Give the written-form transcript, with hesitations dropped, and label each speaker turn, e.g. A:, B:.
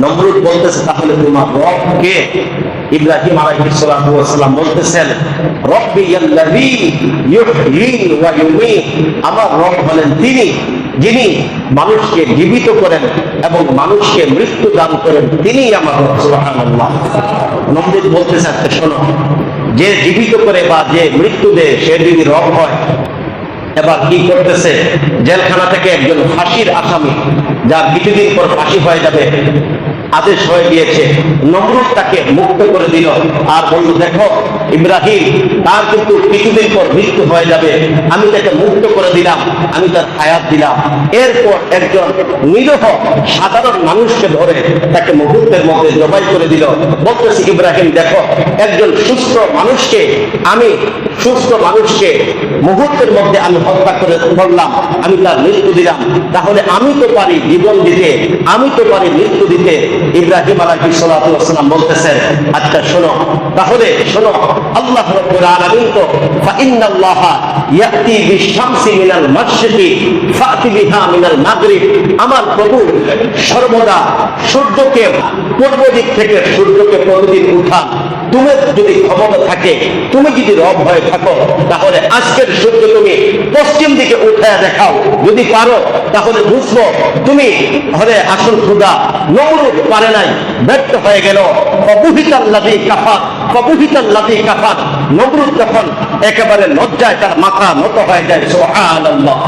A: নমরুদ বলতেছে, তাহলে তোমার রব কে? ইব্রাহিম আলাইহিস সালাতু ওয়াস সালাম বলতেছেন, রব্বি আল্লাযী ইউহয়ী ওয়া ইউমীত, আমার রব হলেন তিনি যিনি মানুষকে জীবিত করেন এবং মানুষকে মৃত্যু দান করেন, তিনিই আমার রব। সুবহানাল্লাহ। নমরুদ বলতেছে, আচ্ছা শোনো, যে জীবিত করে বা যে মৃত্যু দেয় সে যদি রব হয়, এবার কি করতেছে, জেলখানা থেকে একজন ফাঁসির আসামি, যার কিছুদিন পর ফাঁসি হয়ে যাবে, আদেশ হয়ে গিয়েছে, নমরুদ তাকে মুক্ত করে দিল আর বলল, দেখো ইব্রাহিম, তার কিন্তু কিছুদিন পর মৃত্যু হয়ে যাবে, আমি তাকে মুক্ত করে দিলাম, আমি তার হায়াত দিলাম। এরপর একজন নিরীহ সাধারণ মানুষকে ধরে তাকে মুহূর্তের মধ্যে জবাই করে দিল। বলতেছি, ইব্রাহিম দেখো, একজন সুস্থ মানুষকে মুহূর্তের মধ্যে আমি হত্যা করে করলাম, আমি তার মৃত্যু দিলাম, তাহলে আমি তো পারি জীবন দিতে, আমি তো পারি মৃত্যু দিতে। ইব্রাহিম আলাইহিস সালাতু ওয়াস সালাম বলতেছেন, আচ্ছা শোনো, তাহলে শোনো, আল্লাহ রাব্বুল আলামিন তো ফাইন্নাল্লাহা ইয়াতি বিশ-শামসি মিনাল মাশরিকি ফাতি বিহা মিনাল মাগরিব, আমার প্রভু সর্বদা সূর্যকে পূর্ব দিক থেকে সূর্যকে প্রতিদিন উঠান। তোমার যদি ক্ষমতা থাকে, তুমি যদি রব হয়ে থাকো, তাহলে আজকের সূর্য তুমি পশ্চিম দিকে উঠায় দেখাও, যদি পারো তাহলে বুঝবো তুমি হলে আসল খোদা। নমরুদ পারে নাই, ব্যর্থ হয়ে গেল। ফাবুহিতাল্লাযী কাফার, নমরুদ তখন একেবারে লজ্জায় তার মাথা নত হয়ে যায়। সুবহানাল্লাহ।